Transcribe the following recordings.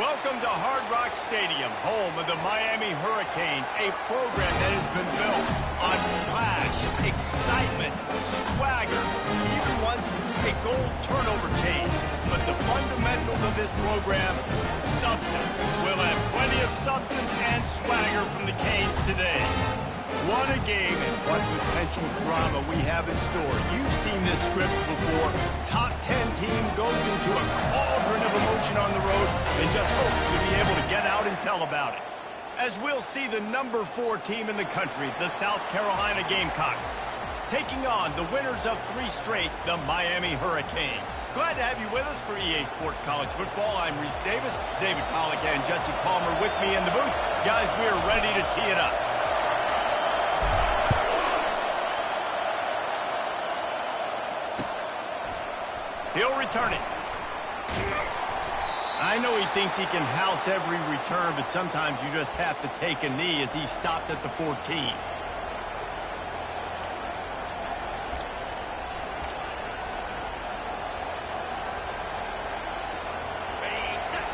Welcome to Hard Rock Stadium, home of the Miami Hurricanes, a program that has been built on flash, excitement, swagger, even once a gold turnover chain. But the fundamentals of this program, substance. We'll have plenty of substance and swagger from the Canes today. What a game and what potential drama we have in store. You've seen this script before. Top 10 team goes into a cauldron of emotion on the road and just hopes to be able to get out and tell about it. As we'll see the number 4 team in the country, the South Carolina Gamecocks, taking on the winners of 3 straight, the Miami Hurricanes. Glad to have you with us for EA Sports College Football. I'm Reese Davis, David Pollack and Jesse Palmer with me in the booth. Guys, we are ready to tee it up. He'll return it. I know he thinks he can house every return, but sometimes you just have to take a knee as he stopped at the 14.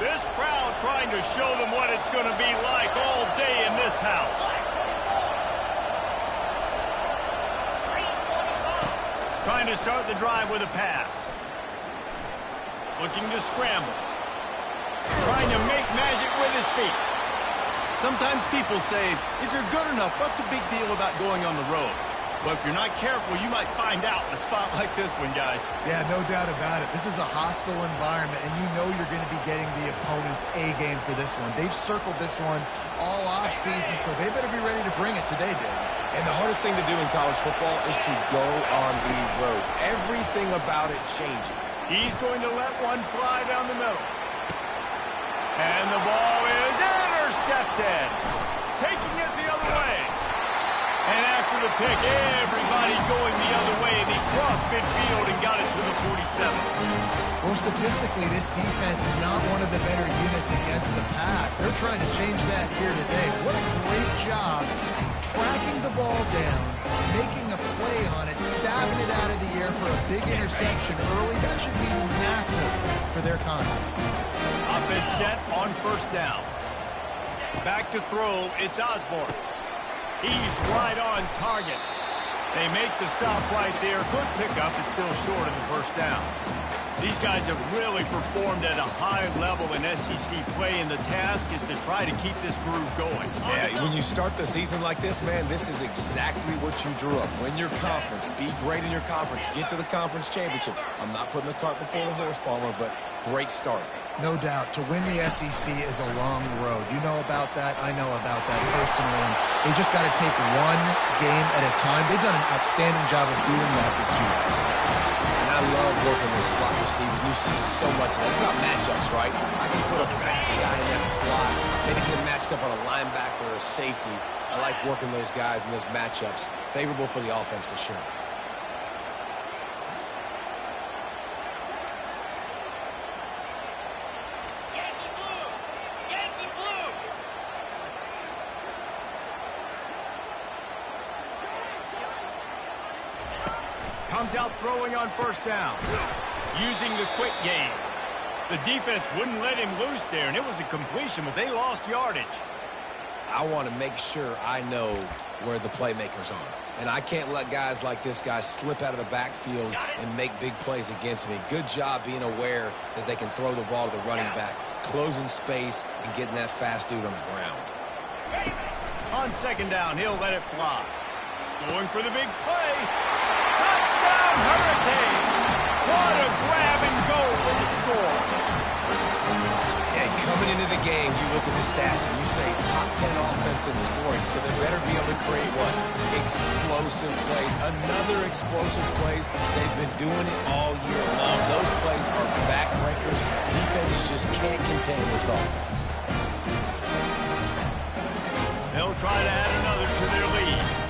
This crowd trying to show them what it's going to be like all day in this house. Trying to start the drive with a pass. Looking to scramble. Trying to make magic with his feet. Sometimes people say, if you're good enough, what's the big deal about going on the road? But if you're not careful, you might find out in a spot like this one, guys. Yeah, no doubt about it. This is a hostile environment, and you know you're going to be getting the opponent's A-game for this one. They've circled this one all off-season, so they better be ready to bring it today, Dave. And the hardest thing to do in college football is to go on the road. Everything about it changes. He's going to let one fly down the middle. And the ball is intercepted. Taking it the other way. And after the pick, everybody going the other way. And he crossed midfield and got it to the 47. Well, statistically, this defense is not one of the better units against the pass. They're trying to change that here today. What a great job tracking the ball down, making a play on it, stabbing it out of the air for a big interception early. That should be massive for their confidence. Offense set on first down. Back to throw, it's Osborne. He's right on target. They make the stop right there. Good pickup, it's still short of the first down. These guys have really performed at a high level in SEC play, and the task is to try to keep this groove going. Yeah, when you start the season like this, man, this is exactly what you drew up. Win your conference, be great in your conference, get to the conference championship. I'm not putting the cart before the horse, Palmer, but great start. No doubt. To win the SEC is a long road. You know about that. I know about that personally. And they just got to take one game at a time. They've done an outstanding job of doing that this year. And I love working the slot receivers. You see so much of that. It's about matchups, right? I can put a fast guy in that slot. Maybe get matched up on a linebacker or a safety. I like working those guys in those matchups. Favorable for the offense for sure. Comes out throwing on first down. Using the quick game. The defense wouldn't let him loose there, and it was a completion, but they lost yardage. I want to make sure I know where the playmakers are. And I can't let guys like this guy slip out of the backfield and make big plays against me. Good job being aware that they can throw the ball to the running back, closing space, and getting that fast dude on the ground. On second down, he'll let it fly. Going for the big play. Touchdown, Hurricanes! What a grab and go for the score. Yeah, coming into the game, you look at the stats and you say top 10 offense in scoring, so they better be able to create what? Explosive plays. Another explosive plays. They've been doing it all year long. Those plays are backbreakers. Defenses just can't contain this offense. They'll try to add another to their lead.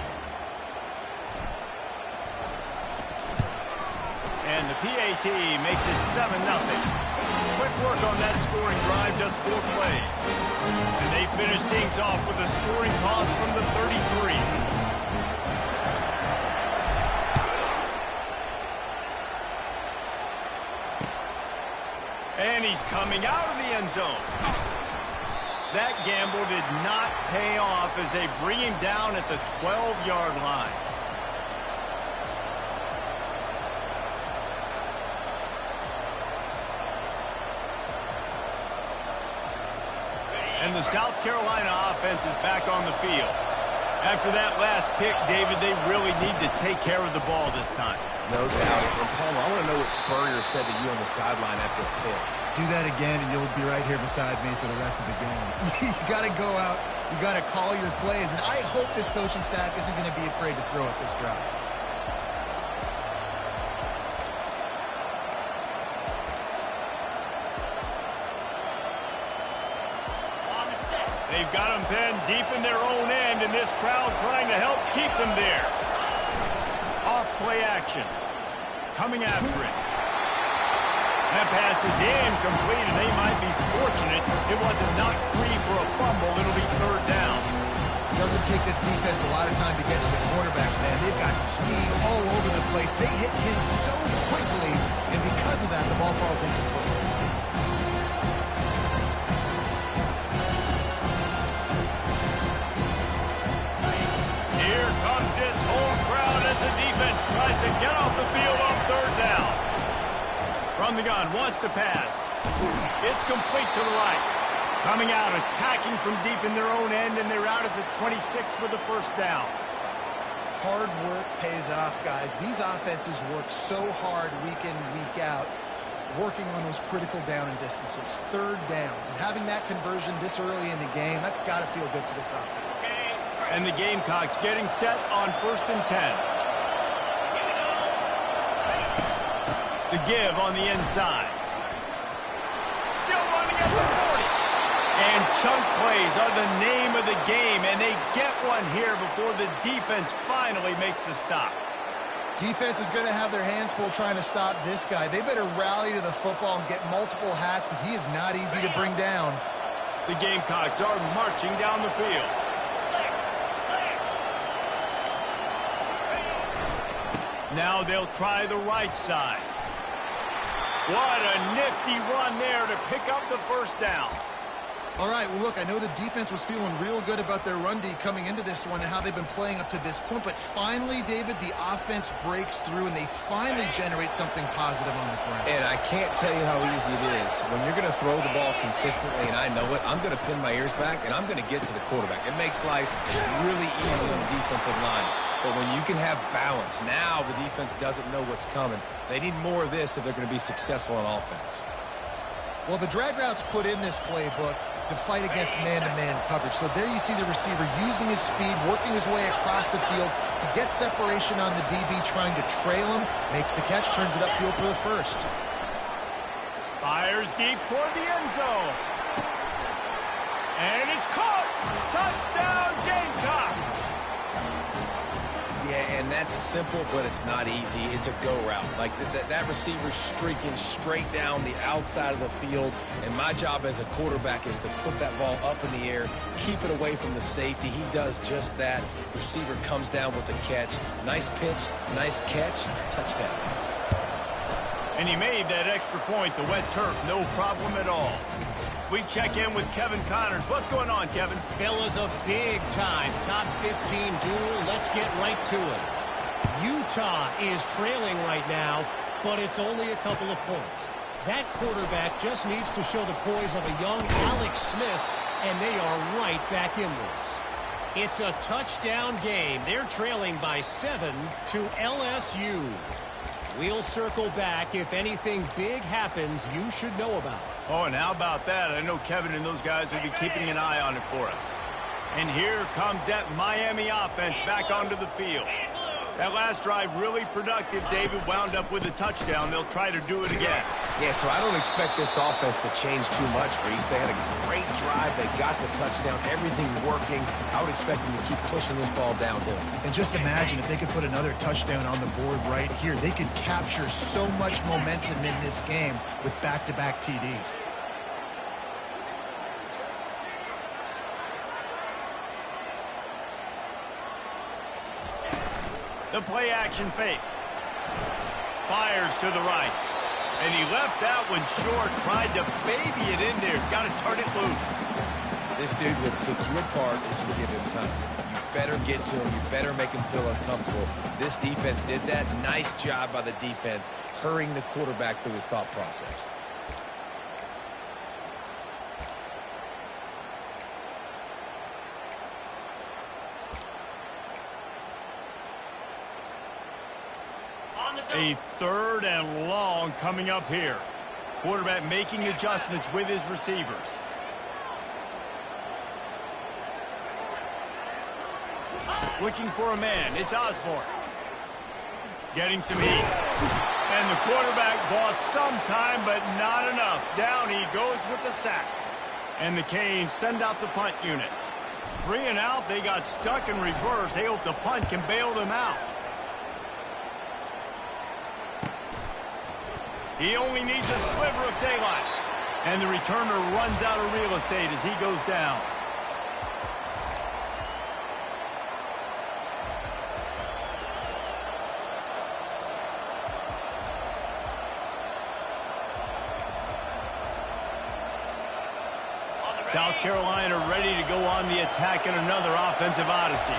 And the PAT makes it 7-0. Quick work on that scoring drive, just 4 plays. And they finish things off with a scoring toss from the 33. And he's coming out of the end zone. That gamble did not pay off as they bring him down at the 12-yard line. And the South Carolina offense is back on the field. After that last pick, David, they really need to take care of the ball this time. No doubt. And Palmer, I want to know what Spurrier said to you on the sideline after a pick. Do that again, and you'll be right here beside me for the rest of the game. You got to go out. You got to call your plays. And I hope this coaching staff isn't going to be afraid to throw it this route. They've got them pinned deep in their own end, and this crowd trying to help keep them there. Off play action. Coming after it. That pass is incomplete, and they might be fortunate it wasn't knocked free for a fumble. It'll be third down. It doesn't take this defense a lot of time to get to the quarterback, man. They've got speed all over the place. They hit him so quickly, and because of that, the ball falls incomplete. Here comes this home crowd as the defense tries to get off the field on third down. From the gun, wants to pass. It's complete to the right. Coming out, attacking from deep in their own end, and they're out at the 26 for the first down. Hard work pays off, guys. These offenses work so hard week in, week out, working on those critical down and distances, third downs. And having that conversion this early in the game, that's got to feel good for this offense. And the Gamecocks getting set on 1st and 10. The give on the inside. Still running at the 40. And chunk plays are the name of the game, and they get one here before the defense finally makes the stop. Defense is going to have their hands full trying to stop this guy. They better rally to the football and get multiple hats because he is not easy to bring down. The Gamecocks are marching down the field. Now they'll try the right side. What a nifty run there to pick up the first down. All right, well, look, I know the defense was feeling real good about their run D coming into this one and how they've been playing up to this point, but finally, David, the offense breaks through and they finally generate something positive on the ground. And I can't tell you how easy it is. When you're going to throw the ball consistently, and I know it, I'm going to pin my ears back, and I'm going to get to the quarterback. It makes life really easy on the defensive line. But when you can have balance, now the defense doesn't know what's coming. They need more of this if they're going to be successful on offense. Well, the drag routes put in this playbook to fight against man-to-man coverage. So there you see the receiver using his speed, working his way across the field. He gets separation on the DB, trying to trail him, makes the catch, turns it upfield for the first. Fires deep toward the end zone. And it's caught. Touchdown, Gamecocks. Yeah, and that's simple, but it's not easy. It's a go route. Like that receiver's streaking straight down the outside of the field, and my job as a quarterback is to put that ball up in the air, keep it away from the safety. He does just that. Receiver comes down with the catch. Nice pitch, nice catch, touchdown. And he made that extra point, the wet turf, no problem at all. We check in with Kevin Connors. What's going on, Kevin? Fellas, a big-time top 15 duel. Let's get right to it. Utah is trailing right now, but it's only a couple of points. That quarterback just needs to show the poise of a young Alex Smith, and they are right back in this. It's a touchdown game. They're trailing by 7 to LSU. We'll circle back. If anything big happens, you should know about it. Oh, and how about that? I know Kevin and those guys will be keeping an eye on it for us. And here comes that Miami offense back onto the field. That last drive really productive. David wound up with a touchdown. They'll try to do it again. Yeah, so I don't expect this offense to change too much, Reese. They had a great drive. They got the touchdown. Everything working. I would expect them to keep pushing this ball downhill. And just imagine if they could put another touchdown on the board right here. They could capture so much momentum in this game with back-to-back TDs. The play action fake. Fires to the right. And he left that one short, tried to baby it in there. He's got to turn it loose. This dude would pick you apart if you give him time. You better get to him. You better make him feel uncomfortable. This defense did that. Nice job by the defense, hurrying the quarterback through his thought process. A 3rd and long coming up here. Quarterback making adjustments with his receivers. Looking for a man. It's Osborne. Getting some heat. And the quarterback bought some time, but not enough. Down he goes with the sack. And the Canes send out the punt unit. 3 and out. They got stuck in reverse. They hope the punt can bail them out. He only needs a sliver of daylight. And the returner runs out of real estate as he goes down. South Carolina ready to go on the attack in another offensive odyssey.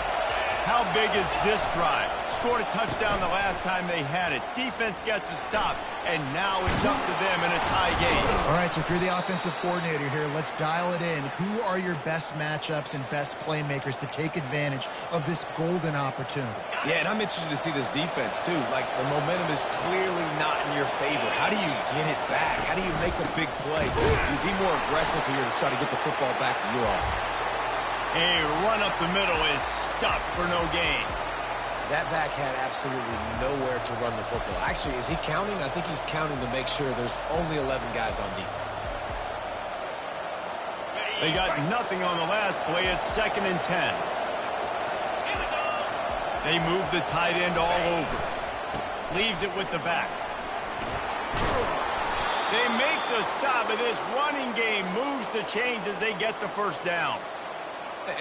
How big is this drive? Scored a touchdown the last time they had it. Defense gets a stop, and now it's up to them in a tie game. All right, so if you're the offensive coordinator here, let's dial it in. Who are your best matchups and best playmakers to take advantage of this golden opportunity? Yeah, and I'm interested to see this defense, too. Like, the momentum is clearly not in your favor. How do you get it back? How do you make a big play? You be more aggressive here to try to get the football back to your offense. A run up the middle is stuffed for no gain. That back had absolutely nowhere to run the football. Actually, is he counting? I think he's counting to make sure there's only 11 guys on defense. They got nothing on the last play. It's 2nd and 10. They move the tight end all over. Leaves it with the back. They make the stop, but this running game moves the chains as they get the first down.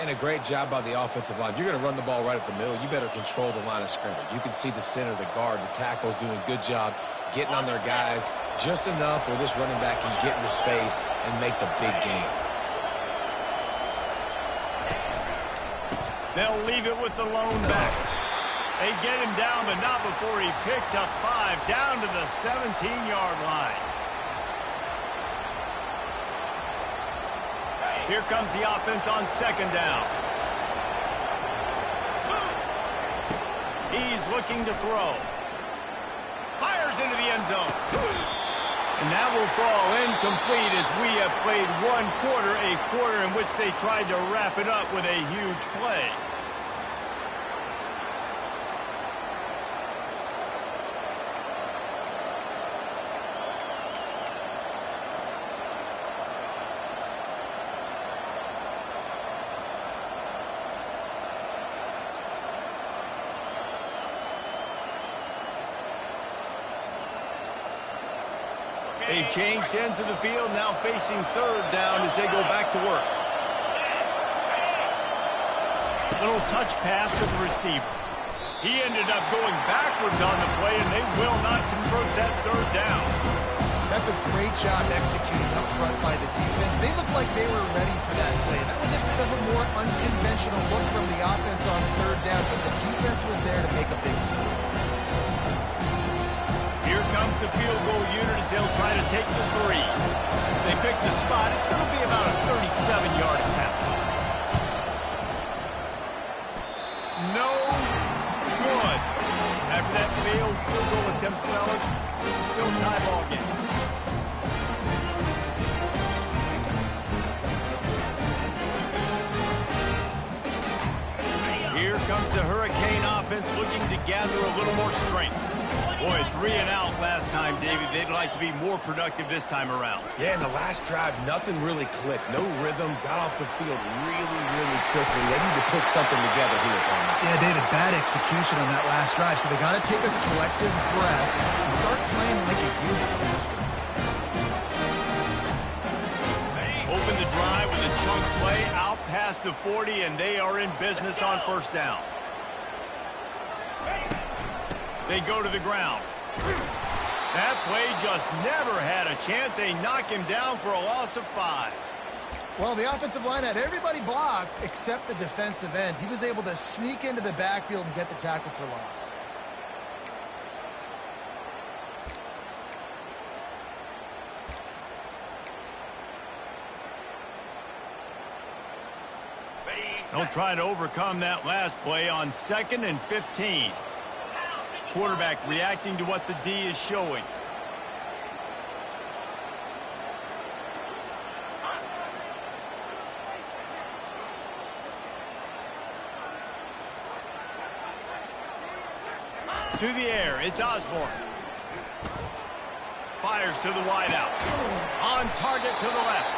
And a great job by the offensive line. If you're going to run the ball right at the middle, you better control the line of scrimmage. You can see the center, the guard, the tackles doing a good job getting on their guys just enough where this running back can get into space and make the big game. They'll leave it with the lone back. They get him down, but not before he picks up 5 down to the 17-yard line. Here comes the offense on 2nd down. He's looking to throw. Fires into the end zone. And that will fall incomplete as we have played one quarter, a quarter in which they tried to wrap it up with a huge play. They've changed ends of the field, now facing 3rd down as they go back to work. Little touch pass to the receiver. He ended up going backwards on the play, and they will not convert that 3rd down. That's a great job executing up front by the defense. They looked like they were ready for that play. That was a bit of a more unconventional look from the offense on 3rd down, but the defense was there to make a big score. Here comes the field goal unit as they'll try to take the 3. They pick the spot. It's going to be about a 37-yard attempt. No good. After that failed field goal attempt, fellas, still tie ball game. Here comes the Hurricane offense looking to gather a little more strength. Boy, 3 and out last time, David. They'd like to be more productive this time around. Yeah, in the last drive, nothing really clicked. No rhythm, got off the field really quickly. They need to put something together here, Tom. Yeah, David, bad execution on that last drive, so they got to take a collective breath and start playing like a unit. Open the drive with a chunk play out past the 40, and they are in business on 1st down. They go to the ground. That play just never had a chance. They knock him down for a loss of 5. Well, the offensive line had everybody blocked except the defensive end. He was able to sneak into the backfield and get the tackle for loss. They'll try to overcome that last play on 2nd and 15. Quarterback reacting to what the D is showing. To the air, it's Osborne. Fires to the wideout. On target to the left.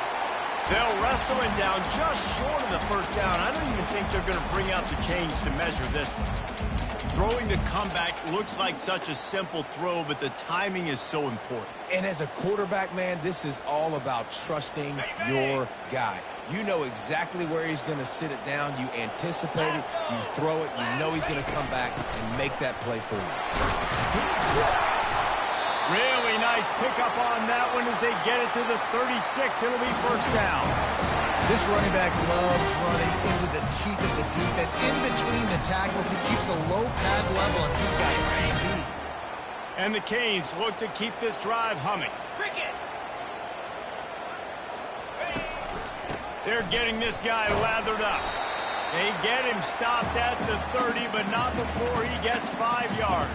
They'll wrestle him down just short of the first down. I don't even think they're going to bring out the chains to measure this one. Throwing the comeback looks like such a simple throw, but the timing is so important. And as a quarterback, man, this is all about trusting your guy. You know exactly where he's going to sit it down. You anticipate it. You throw it. You know he's going to come back and make that play for you. Really nice pickup on that one as they get it to the 36. It'll be first down. This running back loves running into the teeth of the defense. In between the tackles, he keeps a low pad level, and he's got some speed. And the Canes look to keep this drive humming. They're getting this guy lathered up. They get him stopped at the 30, but not before he gets 5 yards.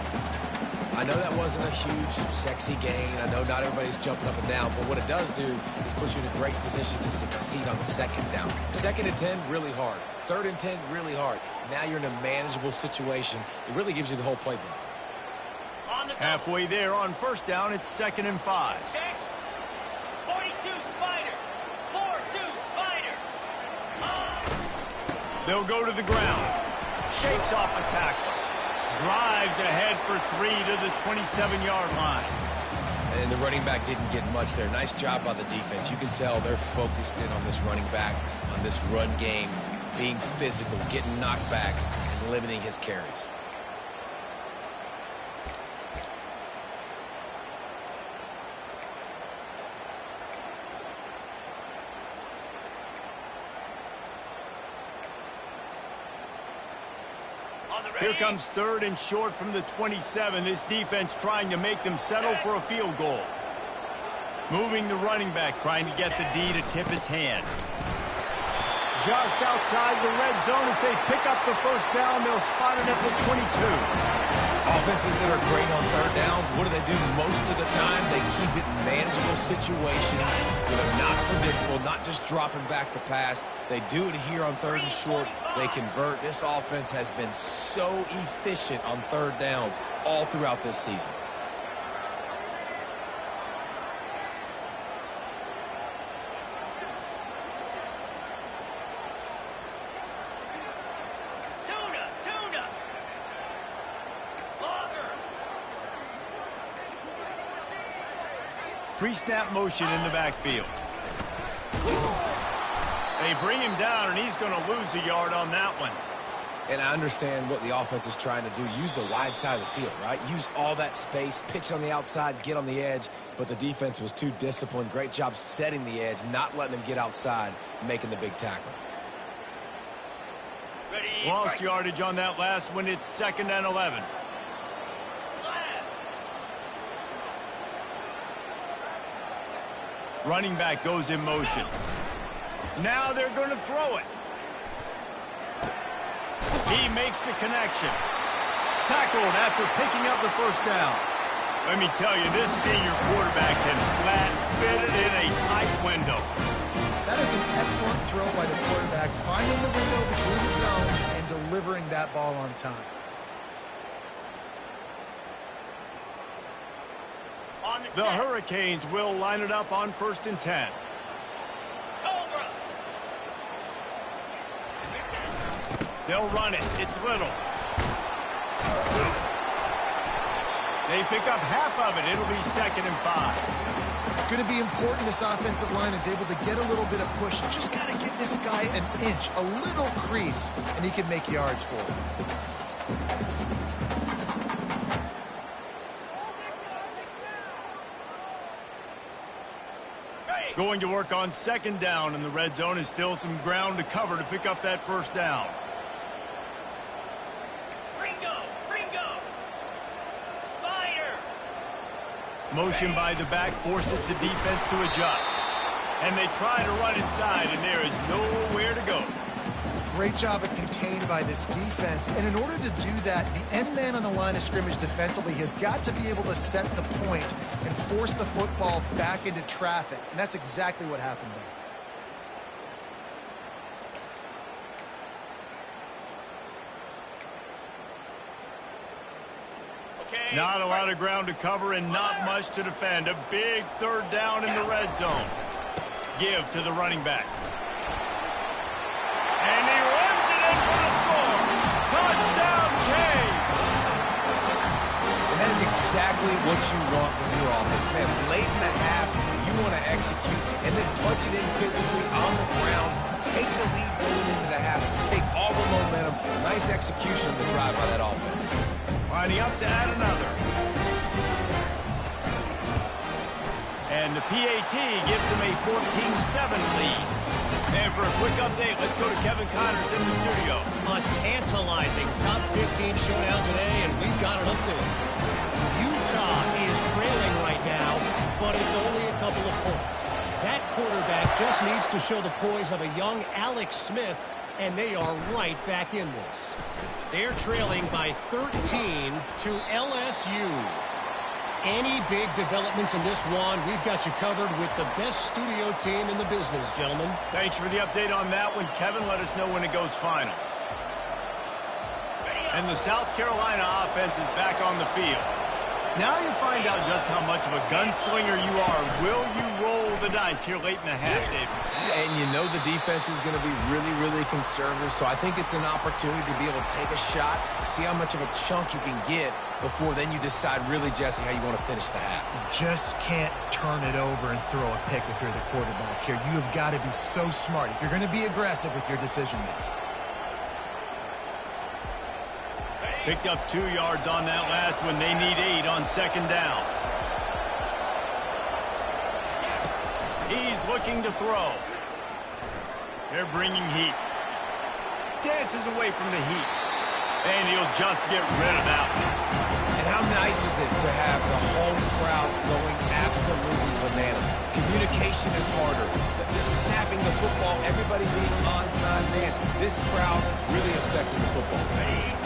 I know that wasn't a huge, sexy gain. I know not everybody's jumping up and down, but what it does do is put you in a great position to succeed on 2nd down. 2nd and 10, really hard. 3rd and 10, really hard. Now you're in a manageable situation. It really gives you the whole playbook. Halfway there on first down, it's 2nd and 5. Check. 42 Spider. 4-2 Spider. They'll go to the ground. Shakes off a tackle. Drives ahead for 3 to the 27-yard line. And the running back didn't get much there. Nice job by the defense. You can tell they're focused in on this running back, on this run game, being physical, getting knockbacks, and limiting his carries. Here comes 3rd and short from the 27. This defense trying to make them settle for a field goal. Moving the running back, trying to get the D to tip its hand. Just outside the red zone as they pick up the first down. They'll spot it at the 22. Offenses that are great on 3rd downs, what do? Most of the time, they keep it in manageable situations that are not predictable, not just dropping back to pass. They do it here on 3rd and short. They convert. This offense has been so efficient on 3rd downs all throughout this season. Pre-snap motion in the backfield. They bring him down, and he's going to lose a yard on that one. And I understand what the offense is trying to do. Use the wide side of the field, right? Use all that space, pitch on the outside, get on the edge. But the defense was too disciplined. Great job setting the edge, not letting him get outside, making the big tackle. Lost yardage on that last one. It's 2nd and 11. Running back goes in motion. Now they're going to throw it. He makes the connection. Tackled after picking up the first down. Let me tell you, this senior quarterback can flat fit it in a tight window. That is an excellent throw by the quarterback, finding the window between the zones and delivering that ball on time. The Hurricanes will line it up on 1st and 10. Cobra. They'll run it. It's Little. They pick up half of it. It'll be 2nd and 5. It's going to be important this offensive line is able to get a little bit of push. You just got to give this guy an inch, a little crease, and he can make yards for it. Going to work on second down, and the red zone is still some ground to cover to pick up that first down. Ringo. Spider. Motion by the back forces the defense to adjust. And they try to run inside, and there is nowhere to go. Great job at contained by this defense. And in order to do that, the end man on the line of scrimmage defensively has got to be able to set the point and force the football back into traffic. And that's exactly what happened there. Not a lot of ground to cover and not much to defend. A big third down in the red zone. Give to the running back. And he runs it in for the score. Touchdown, Cade. And that is exactly what you want from your offense, man. Late in the half, you want to execute and then punch it in physically on the ground. Take the lead going into the half. Take all the momentum. Nice execution of the drive by that offense. Lining up to add another. And the PAT gives them a 14-7 lead. And for a quick update, let's go to Kevin Connors in the studio. A tantalizing top 15 showdown today, and we've got an update. Utah is trailing right now, but it's only a couple of points. That quarterback just needs to show the poise of a young Alex Smith, and they are right back in this. They're trailing by 13 to LSU. Any big developments in this one, we've got you covered with the best studio team in the business, gentlemen. Thanks for the update on that one, Kevin. Let us know when it goes final. And the South Carolina offense is back on the field. Now you find out just how much of a gunslinger you are. Will you roll the dice here late in the half, David? And you know the defense is going to be really, really conservative, so I think it's an opportunity to be able to take a shot, see how much of a chunk you can get before then you decide really, Jesse, how you want to finish the half. You just can't turn it over and throw a pick if you're the quarterback here. You have got to be so smart if you're going to be aggressive with your decision-making. Picked up 2 yards on that last one. They need 8 on second down. He's looking to throw. They're bringing heat. Dances away from the heat. And he'll just get rid of that one. And how nice is it to have the home crowd going absolutely bananas? Communication is harder. The snapping the football, everybody being on time, man. This crowd really affected the football game.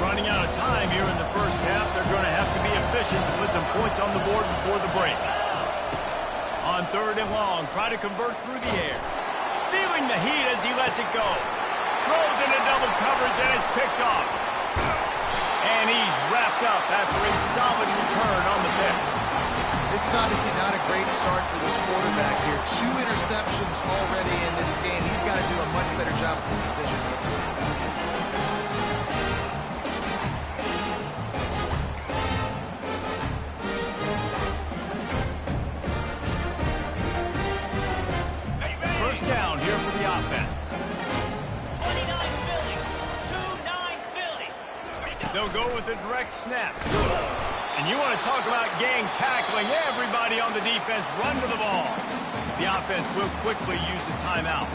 Running out of time here in the first half. They're going to have to be efficient to put some points on the board before the break. On third and long, try to convert through the air. Feeling the heat as he lets it go. Throws into double coverage and it's picked off. And he's wrapped up after a solid return on the pick. This is obviously not a great start for this quarterback here. 2 interceptions already in this game. He's got to do a much better job with his decisions. First down here for the offense. 29 Philly. 2-9 Philly. They'll go with a direct snap. And you want to talk about gang tackling. Everybody on the defense run to the ball. The offense will quickly use the timeout.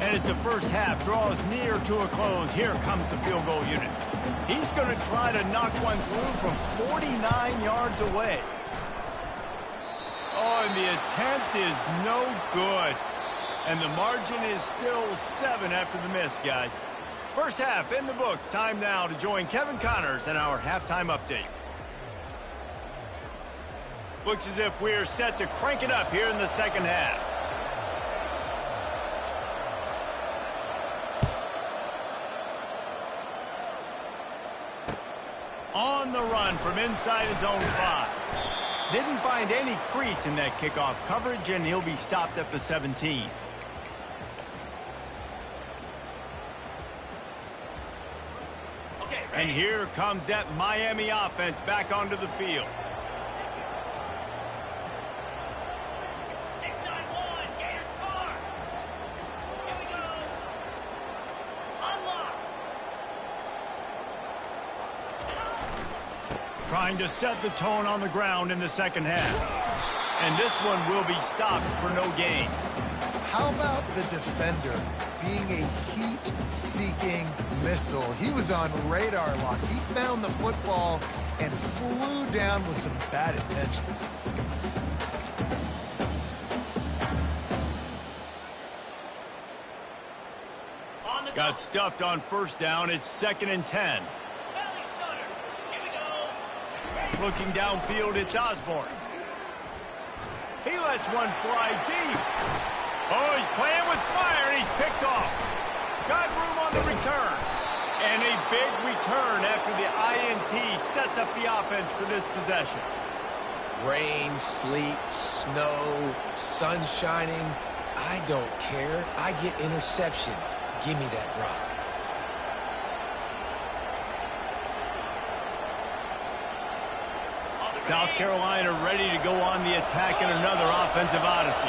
And as the first half draws near to a close, here comes the field goal unit. He's going to try to knock one through from 49 yards away. Oh, and the attempt is no good. And the margin is still 7 after the miss, guys. First half in the books. Time now to join Kevin Connors in our halftime update. Looks as if we're set to crank it up here in the second half. On the run from inside his own 5. Didn't find any crease in that kickoff coverage, and he'll be stopped at the 17. And here comes that Miami offense back onto the field. 6-9-1. Gators score. Here we go. Unlock. trying to set the tone on the ground in the second half. And this one will be stopped for no gain. How about the defender being a heat-seeking missile? He was on radar lock. He found the football and flew down with some bad intentions. Got stuffed on first down. It's 2nd and 10. Looking downfield, it's Osborne. He lets one fly deep. Oh, he's playing with fire, and he's picked off. Got room on the return. And a big return after the INT sets up the offense for this possession. Rain, sleet, snow, sun shining. I don't care. I get interceptions. Give me that rock. South Carolina ready to go on the attack in another offensive odyssey.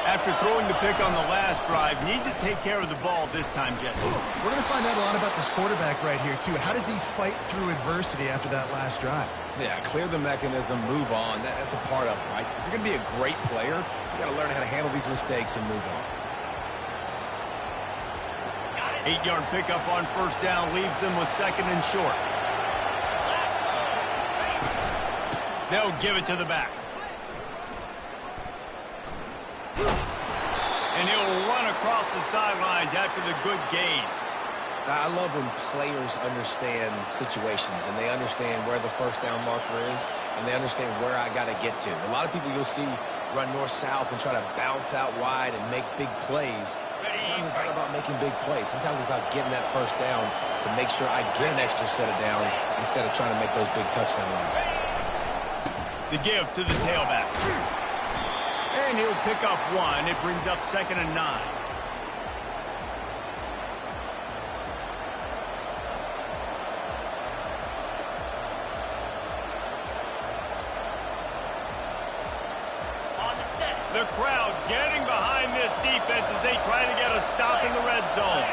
After throwing the pick on the last drive, need to take care of the ball this time, Jesse. We're going to find out a lot about this quarterback right here, too. How does he fight through adversity after that last drive? Yeah, clear the mechanism, move on. That's a part of it, right? If you're going to be a great player, you got to learn how to handle these mistakes and move on. 8-yard pickup on first down leaves them with 2nd and short. They'll give it to the back. And he'll run across the sidelines after the good gain. I love when players understand situations and they understand where the first down marker is and they understand where I got to get to. A lot of people you'll see run north-south and try to bounce out wide and make big plays. Sometimes it's not about making big plays. Sometimes it's about getting that first down to make sure I get an extra set of downs instead of trying to make those big touchdown runs. The give to the tailback. And he'll pick up one. It brings up 2nd and 9. The crowd getting behind this defense as they try to get a stop in the red zone.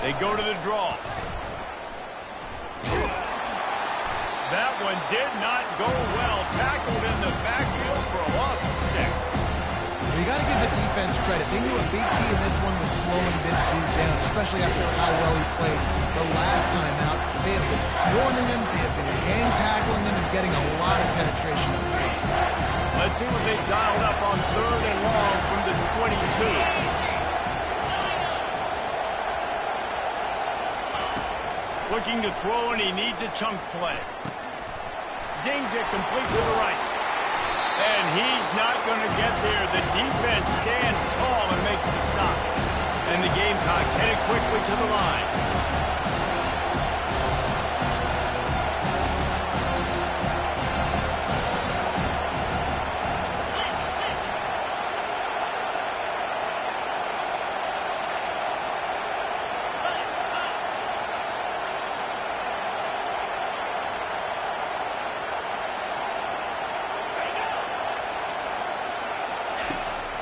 They go to the draw. That one did not go well. Tackled in the backfield for a loss of 6. You got to give the defense credit. They knew a big key in this one was slowing this dude down, especially after how well he played the last time out. They have been swarming him, they have been gang tackling him, and getting a lot of penetration in the field. Let's see what they've dialed up on 3rd and long from the 22. Looking to throw, and he needs a chunk play. Zings it complete to the right. And he's not going to get there. The defense stands tall and makes the stop. And the Gamecocks headed quickly to the line.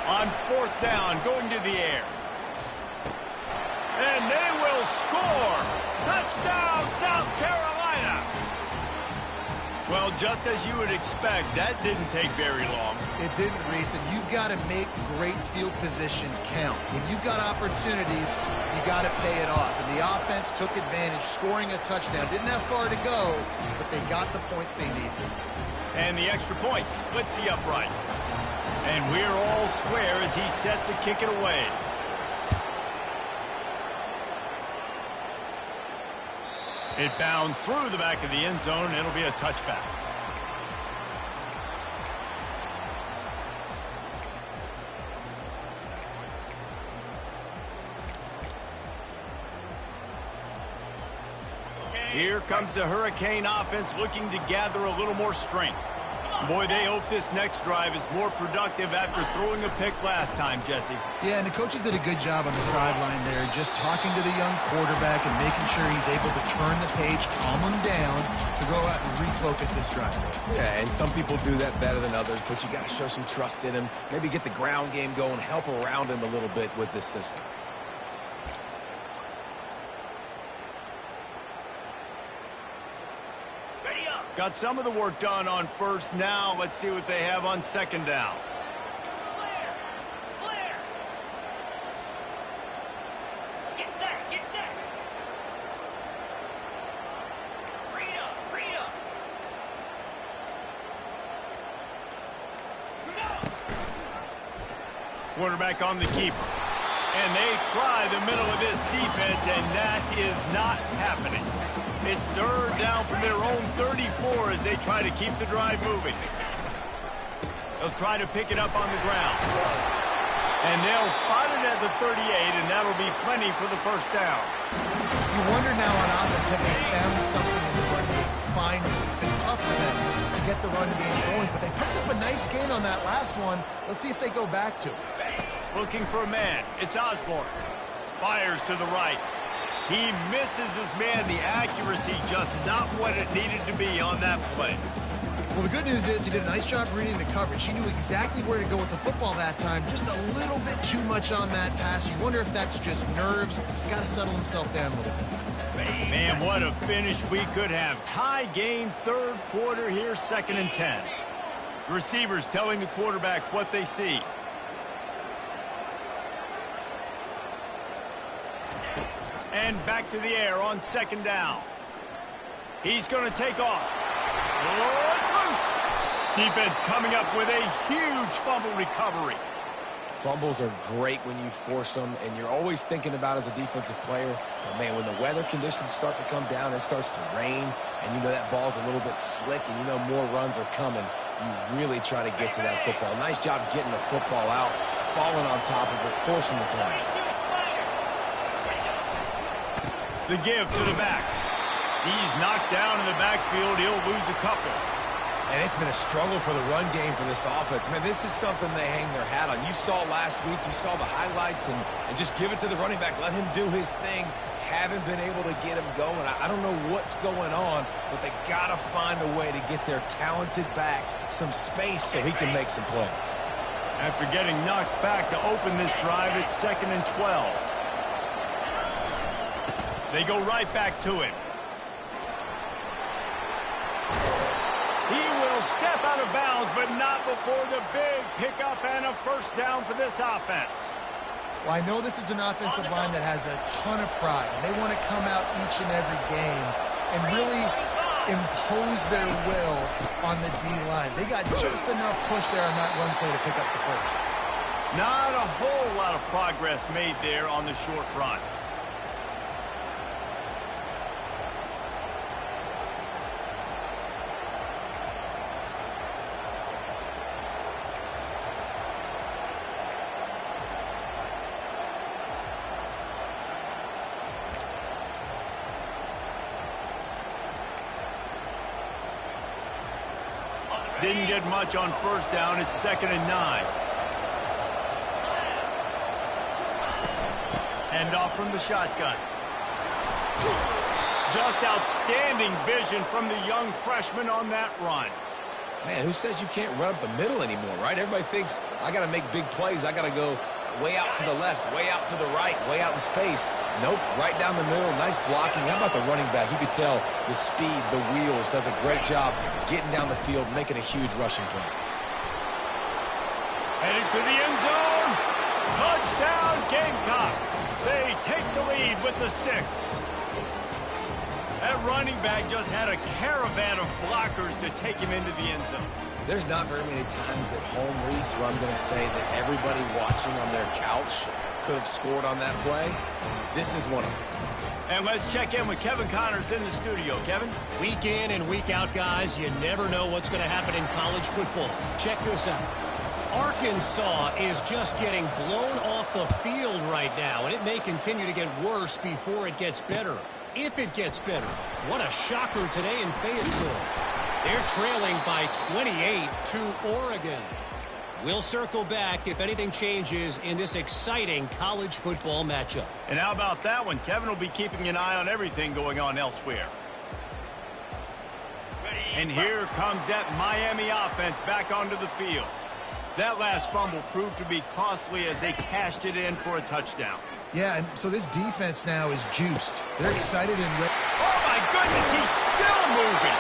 On 4th down, going to the air. And they will score! Touchdown, South Carolina! Well, just as you would expect, that didn't take very long. It didn't, Reese, and you've got to make great field position count. When you've got opportunities, you got to pay it off. And the offense took advantage, scoring a touchdown. Didn't have far to go, but they got the points they needed. And the extra point splits the uprights. And we're all square as he's set to kick it away. It bounds through the back of the end zone, and it'll be a touchback. Here comes the Hurricane offense looking to gather a little more strength. Boy, they hope this next drive is more productive after throwing a pick last time, Jesse. Yeah, and the coaches did a good job on the sideline there, just talking to the young quarterback and making sure he's able to turn the page, calm him down, to go out and refocus this drive. Yeah, and some people do that better than others, but you got to show some trust in him, maybe get the ground game going, help around him a little bit with this system. Ready up. Got some of the work done on first. Now let's see what they have on second down. Clear. Clear. Get set. Get set. Freedom. Freedom. No. Quarterback on the keeper. And they try the middle of this defense, and that is not happening. It's third down from their own 34 as they try to keep the drive moving. They'll try to pick it up on the ground. And they'll spot it at the 38, and that'll be plenty for the first down. You wonder now on offense, have they found something in the run game? Finally, it's been tough for them to get the run game going, but they picked up a nice gain on that last one. Let's see if they go back to it. Looking for a man. It's Osborne. Fires to the right. He misses his man. The accuracy just not what it needed to be on that play. Well, the good news is he did a nice job reading the coverage. He knew exactly where to go with the football that time. Just a little bit too much on that pass. You wonder if that's just nerves. He's got to settle himself down a little bit. Man, what a finish we could have. Tie game, third quarter here, 2nd and 10. Receivers telling the quarterback what they see. And back to the air on second down. He's going to take off. Oh, it's loose. Defense coming up with a huge fumble recovery. Fumbles are great when you force them, and you're always thinking about as a defensive player. But, man, when the weather conditions start to come down, it starts to rain, and you know that ball's a little bit slick, and you know more runs are coming. You really try to get to that football. Nice job getting the football out, falling on top of it, forcing the turnover. The give to the back. He's knocked down in the backfield. He'll lose a couple. And it's been a struggle for the run game for this offense. Man, this is something they hang their hat on. You saw last week, you saw the highlights, and just give it to the running back. Let him do his thing. Haven't been able to get him going. I don't know what's going on, but they got to find a way to get their talented back some space so he can make some plays. After getting knocked back to open this drive, it's 2nd and 12. They go right back to him. He will step out of bounds, but not before the big pickup and a first down for this offense. Well, I know this is an offensive line that has a ton of pride. They want to come out each and every game and really impose their will on the D-line. They got just enough push there on that run play to pick up the first. Not a whole lot of progress made there on the short run. Didn't get much on first down. It's 2nd and 9. Hand off from the shotgun. Just outstanding vision from the young freshman on that run. Man, who says you can't run up the middle anymore, right? Everybody thinks, I got to make big plays. I got to go way out to the left, way out to the right, way out in space. Nope, right down the middle. Nice blocking. How about the running back? You could tell the speed, the wheels, does a great job getting down the field, making a huge rushing play. Headed to the end zone. Touchdown, Gamecocks. They take the lead with the 6. That running back just had a caravan of blockers to take him into the end zone. There's not very many times at home, Reese, where I'm going to say that everybody watching on their couch could have scored on that play. This is one of them. And let's check in with Kevin Connors in the studio. Kevin? Week in and week out, guys, you never know what's going to happen in college football. Check this out. Arkansas is just getting blown off the field right now, and it may continue to get worse before it gets better. If it gets better. What a shocker today in Fayetteville. They're trailing by 28 to Oregon. We'll circle back if anything changes in this exciting college football matchup. And how about that one? Kevin will be keeping an eye on everything going on elsewhere. And here comes that Miami offense back onto the field. That last fumble proved to be costly as they cashed it in for a touchdown. Yeah, and so this defense now is juiced. They're excited and ready. Oh, my goodness, he's still moving.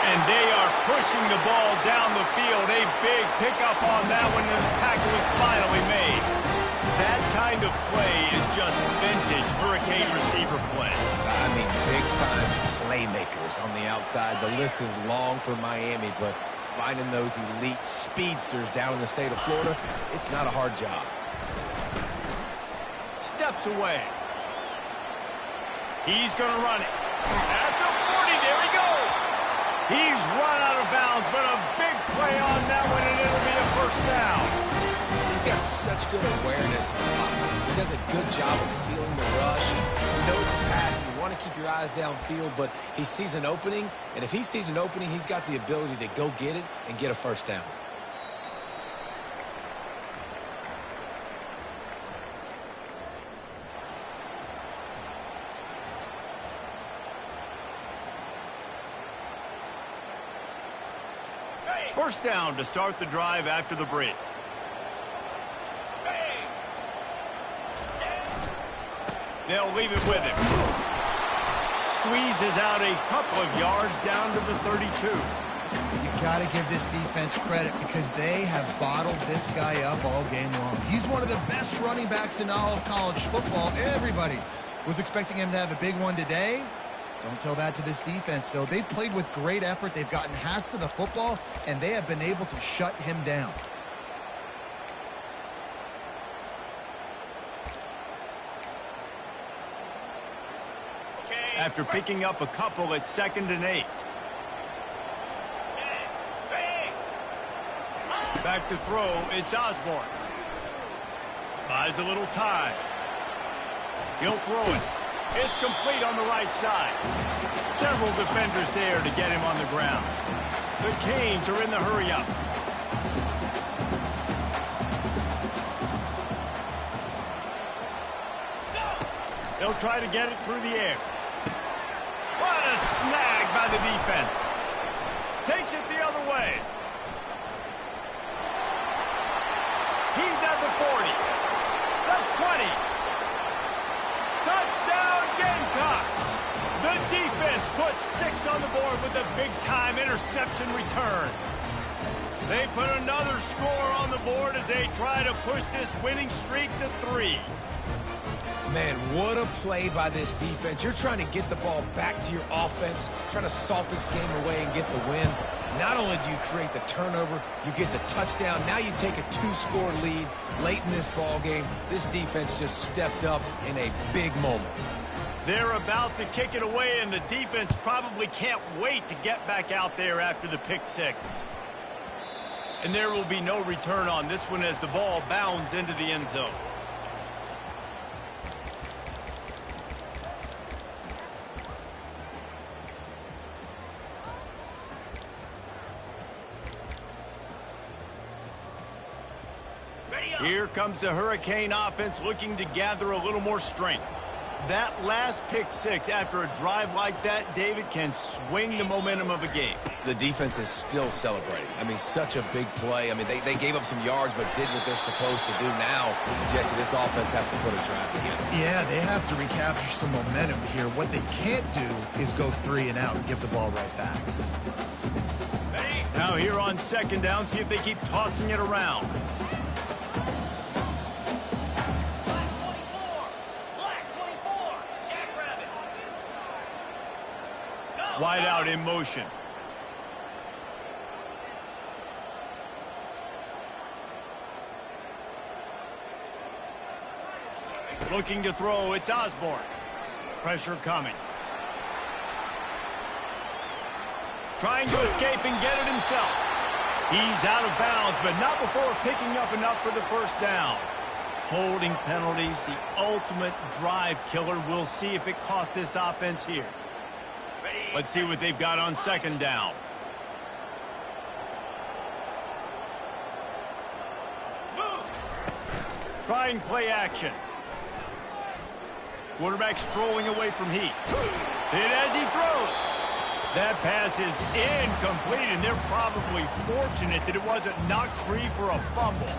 And they are pushing the ball down the field. A big pickup on that one, and the tackle is finally made. That kind of play is just vintage Hurricane receiver play. I mean, big-time playmakers on the outside. The list is long for Miami, but finding those elite speedsters down in the state of Florida, it's not a hard job. Steps away. He's going to run it. At the 40, there he goes. He's run out of bounds, but a big play on that one, and it'll be a first down. He's got such good awareness. He does a good job of feeling the rush. You know it's a pass. You want to keep your eyes downfield, but he sees an opening, and if he sees an opening, he's got the ability to go get it and get a first down. First down to start the drive after the break. They'll leave it with him. Squeezes out a couple of yards down to the 32. You got to give this defense credit because they have bottled this guy up all game long. He's one of the best running backs in all of college football. Everybody was expecting him to have a big one today. Don't tell that to this defense, though. They've played with great effort. They've gotten hats to the football, and they have been able to shut him down. After picking up a couple at 2nd and 8. Back to throw, it's Osborne. Buys a little time. He'll throw it. It's complete on the right side. Several defenders there to get him on the ground. The Canes are in the hurry-up. They'll try to get it through the air. What a snag by the defense. Takes it the other way. He's at the 40. The 20. Touchdown Gamecocks. The defense puts 6 on the board with a big-time interception return. They put another score on the board as they try to push this winning streak to 3. Man, what a play by this defense. You're trying to get the ball back to your offense, trying to salt this game away and get the win. Not only do you create the turnover, you get the touchdown. Now you take a 2-score lead late in this ball game. This defense just stepped up in a big moment. They're about to kick it away, and the defense probably can't wait to get back out there after the pick 6. And there will be no return on this one as the ball bounds into the end zone. Here comes the Hurricane offense looking to gather a little more strength. That last pick 6 after a drive like that, David, can swing the momentum of a game. The defense is still celebrating. I mean, such a big play. I mean, they gave up some yards but did what they're supposed to do. Now, Jesse, this offense has to put a drive together. Yeah, they have to recapture some momentum here. What they can't do is go 3 and out and give the ball right back. Now here on 2nd down, see if they keep tossing it around. Wide out in motion. Looking to throw, it's Osborne. Pressure coming. Trying to escape and get it himself. He's out of bounds, but not before picking up enough for the first down. Holding penalties, the ultimate drive killer. We'll see if it costs this offense here. Let's see what they've got on 2nd down. Try and play action. Quarterback strolling away from heat. Hit as he throws. That pass is incomplete, and they're probably fortunate that it wasn't knocked free for a fumble.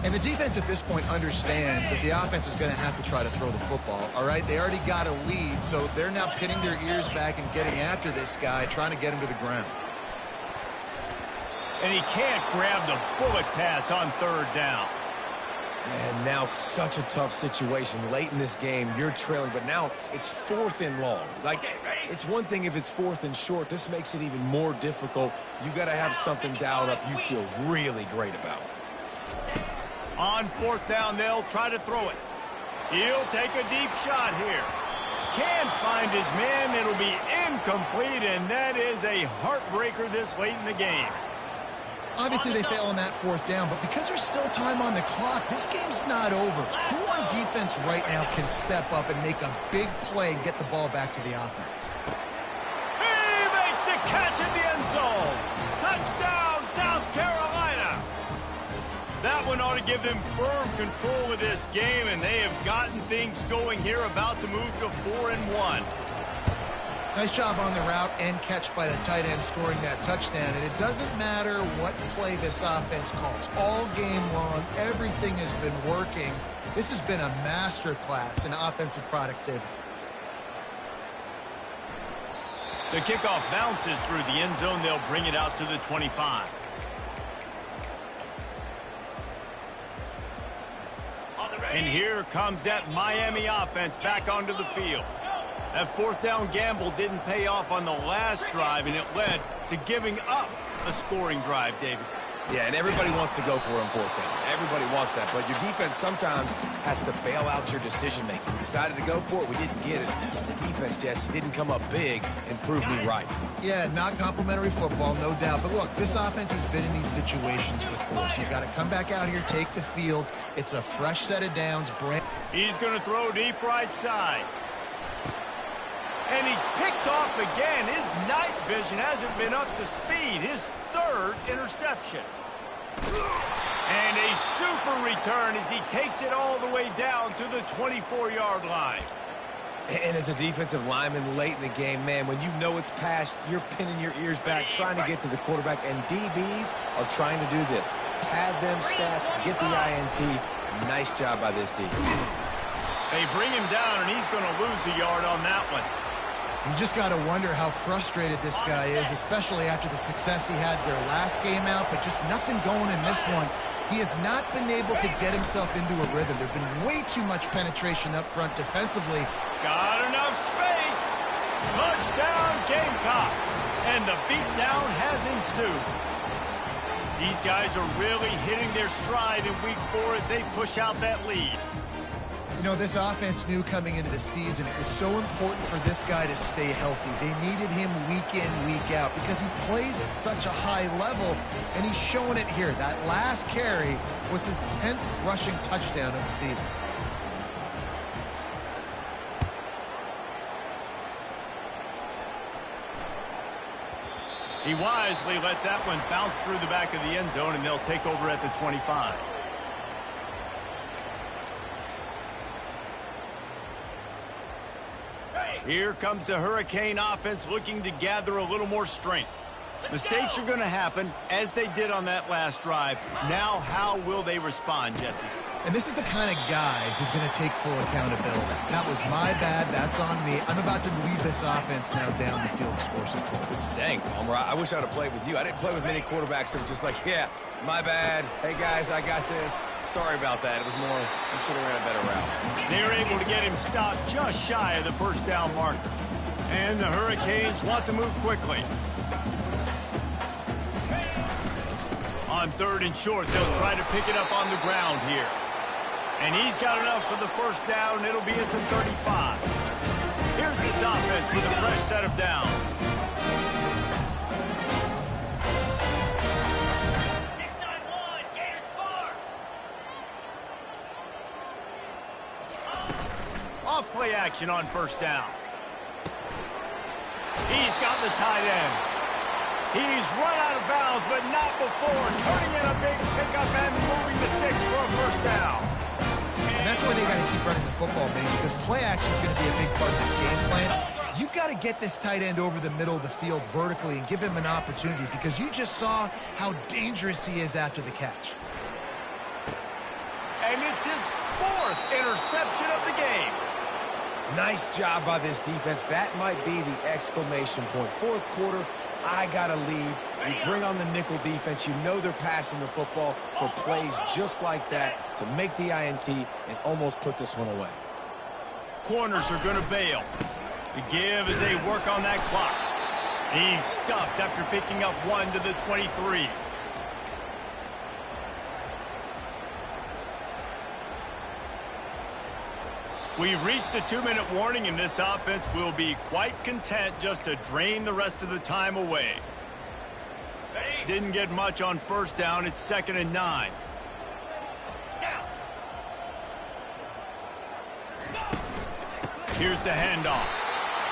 And the defense at this point understands that the offense is going to have to try to throw the football, all right? They already got a lead, so they're now pinning their ears back and getting after this guy, trying to get him to the ground. And he can't grab the bullet pass on third down. And now such a tough situation. Late in this game, you're trailing, but now it's 4th and long. Like, it's one thing if it's 4th and short. This makes it even more difficult. You got to have something dialed up you feel really great about. On 4th down, they'll try to throw it. He'll take a deep shot here. Can't find his man. It'll be incomplete, and that is a heartbreaker this late in the game. Obviously, they fail on that 4th down, but because there's still time on the clock, this game's not over. Who on defense right now can step up and make a big play and get the ball back to the offense? He makes the catch in the end zone. Touchdown, South Carolina. That one ought to give them firm control of this game, and they have gotten things going here, about to move to 4-1. Nice job on the route and catch by the tight end scoring that touchdown. And it doesn't matter what play this offense calls. All game long, everything has been working. This has been a master class in offensive productivity. The kickoff bounces through the end zone. They'll bring it out to the 25. And here comes that Miami offense back onto the field. That 4th down gamble didn't pay off on the last drive, and it led to giving up a scoring drive, David. Yeah, and everybody wants to go for it on 4th down. Everybody wants that, but your defense sometimes has to bail out your decision-making. We decided to go for it. We didn't get it. The defense, Jesse, didn't come up big and prove me right. Yeah, not complimentary football, no doubt. But look, this offense has been in these situations before, so you got to come back out here, take the field. It's a fresh set of downs. He's going to throw deep right side. And he's picked off again. His night vision hasn't been up to speed. His 3rd interception. And a super return as he takes it all the way down to the 24-yard line. And as a defensive lineman late in the game, man, when you know it's past, you're pinning your ears back, trying to get to the quarterback, and DBs are trying to do this. Pad them stats, get the INT. Nice job by this D. They bring him down, and he's going to lose a yard on that one. You just got to wonder how frustrated this guy is, especially after the success he had their last game out, but just nothing going in this one. He has not been able to get himself into a rhythm. There's been way too much penetration up front defensively. Got enough space. Touchdown, Gamecocks. And the beatdown has ensued. These guys are really hitting their stride in week 4 as they push out that lead. You know, this offense knew coming into the season it was so important for this guy to stay healthy. They needed him week in, week out because he plays at such a high level, and he's showing it here. That last carry was his 10th rushing touchdown of the season. He wisely lets that one bounce through the back of the end zone, and they'll take over at the 25. Here comes the Hurricane offense looking to gather a little more strength. Mistakes are going to happen, as they did on that last drive. Now, how will they respond, Jesse? And this is the kind of guy who's going to take full accountability. That was my bad. That's on me. I'm about to lead this offense now down the field and score some points. Dang, Palmer, I wish I would have played with you. I didn't play with many quarterbacks that were just like, yeah, my bad. Hey, guys, I got this. Sorry about that. It was more, I should have ran a better route. They're able to get him stopped just shy of the 1st down marker. And the Hurricanes want to move quickly. On 3rd and short, they'll try to pick it up on the ground here. And he's got enough for the 1st down. It'll be at the 35. Here's this offense with a fresh set of downs. 6-9-1, Gators score. Off play action on 1st down. He's got the tight end. He's run out of bounds, but not before. Turning in a big pickup and moving the sticks for a 1st down. And that's why they got to keep running the football, man, because play action is going to be a big part of this game plan. You've got to get this tight end over the middle of the field vertically and give him an opportunity because you just saw how dangerous he is after the catch. And it's his 4th interception of the game. Nice job by this defense. That might be the exclamation point. 4th quarter, I got a lead. You bring on the nickel defense. You know they're passing the football for plays just like that to make the INT and almost put this one away. Corners are going to bail. The give as they work on that clock. He's stuffed after picking up 1 to the 23. We've reached the 2-minute warning, and this offense will be quite content just to drain the rest of the time away. Didn't get much on first down. It's 2nd and 9. Here's the handoff.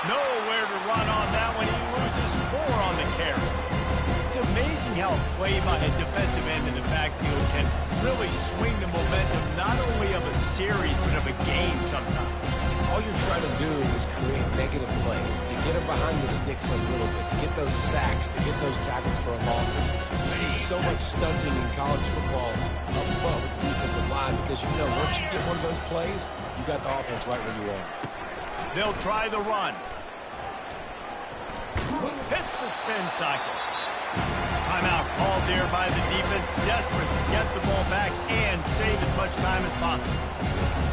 Nowhere to run on that one. He loses 4 on the carry. It's amazing how a play by a defensive end in the backfield can really swing the momentum not only of a series but of a game sometimes. All you're trying to do is create negative plays, to get them behind the sticks a little bit, to get those sacks, to get those tackles for losses. You see so much stunting in college football up front with the defensive line because you know once you get one of those plays, you got the offense right where you want it. They'll try the run. Hits the spin cycle. Timeout called there by the defense, desperate to get the ball back and save as much time as possible.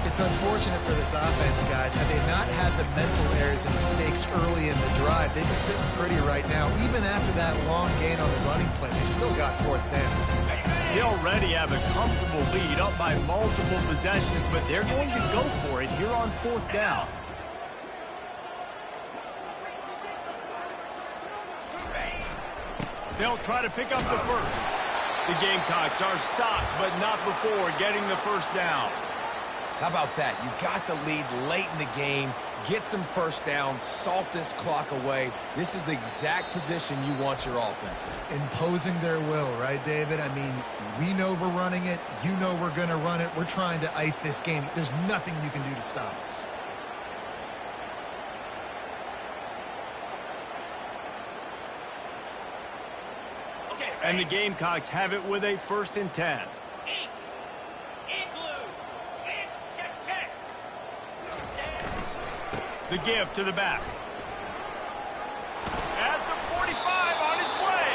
It's unfortunate for this offense, guys. Had they not had the mental errors and mistakes early in the drive, they'd be sitting pretty right now. Even after that long gain on the running play, they've still got 4th down. They already have a comfortable lead up by multiple possessions, but they're going to go for it here on 4th down. They'll try to pick up the first. The Gamecocks are stopped, but not before getting the first down. How about that? You got the lead late in the game. Get some first downs. Salt this clock away. This is the exact position you want your offense in. Imposing their will, right, David? I mean, we know we're running it. You know we're going to run it. We're trying to ice this game. There's nothing you can do to stop us. And the Gamecocks have it with a 1st and 10. The give to the back. At the 45 on his way.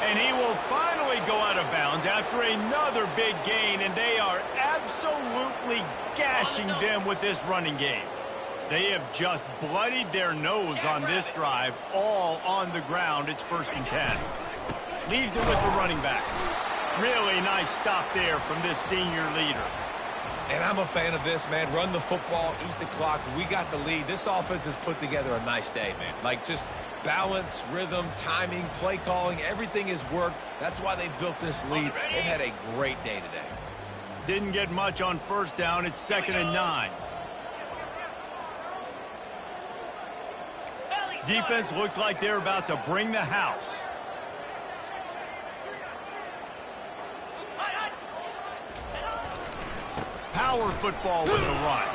And he will finally go out of bounds after another big gain, and they are absolutely gashing them with this running game. They have just bloodied their nose on this drive, all on the ground. It's 1st and 10. Leaves it with the running back. Really nice stop there from this senior leader. And I'm a fan of this, man. Run the football, eat the clock. We got the lead. This offense has put together a nice day, man. Like just balance, rhythm, timing, play calling, everything has worked. That's why they built this lead. They've had a great day today. Didn't get much on first down. It's 2nd and 9. Defense looks like they're about to bring the house. Power football with a run.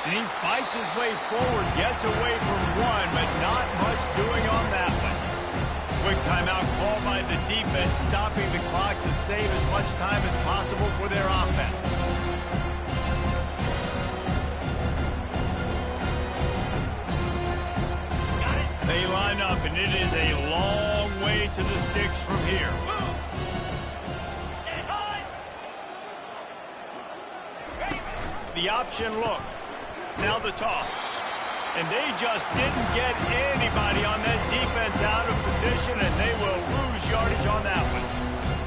And he fights his way forward, gets away from one, but not much doing on that one. Quick timeout called by the defense, stopping the clock to save as much time as possible for their offense. They line up, and it is a long way to the sticks from here. The option look. Now the toss. And they just didn't get anybody on that defense out of position, and they will lose yardage on that one.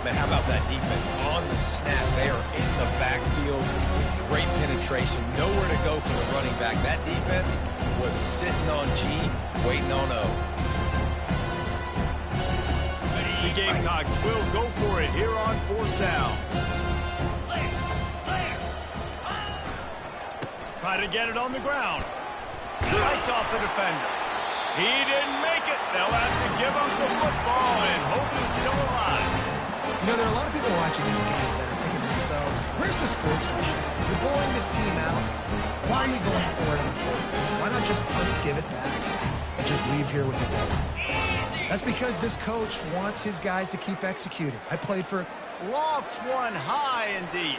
Man, how about that defense on the snap? They are in the backfield with great penetration. Nowhere to go for the running back. That defense was sitting on G, waiting on O. The Gamecocks will go for it here on 4th down. Try to get it on the ground. Fights off the defender. He didn't make it. They'll have to give up the football, and hope is still alive. You know, there are a lot of people watching this game that are thinking to themselves, where's the sportsmanship? You're blowing this team out. Why are you going for it on 4th? Why not just punt, give it back, and just leave here with a win? That's because this coach wants his guys to keep executing. I played for... Lofts one high and deep.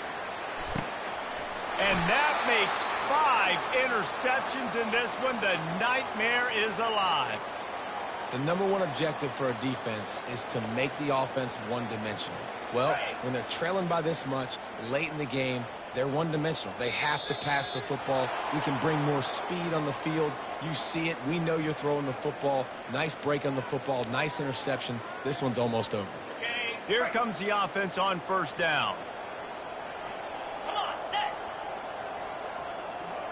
And that makes 5 interceptions in this one. The nightmare is alive. The number one objective for a defense is to make the offense one-dimensional. Well, when they're trailing by this much late in the game, they're one-dimensional. They have to pass the football. We can bring more speed on the field. You see it. We know you're throwing the football. Nice break on the football. Nice interception. This one's almost over. Here comes the offense on first down. Come on, set.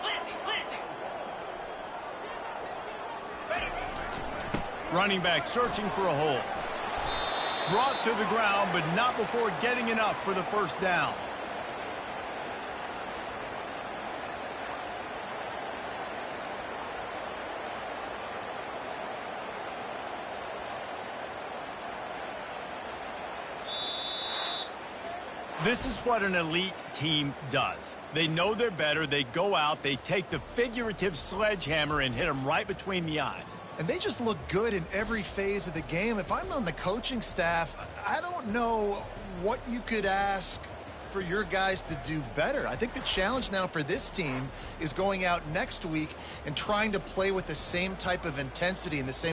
Lizzie. Running back searching for a hole. Brought to the ground, but not before getting enough for the first down. This is what an elite team does. They know they're better. They go out. They take the figurative sledgehammer and hit them right between the eyes. And they just look good in every phase of the game. If I'm on the coaching staff, I don't know what you could ask for your guys to do better. I think the challenge now for this team is going out next week and trying to play with the same type of intensity and the same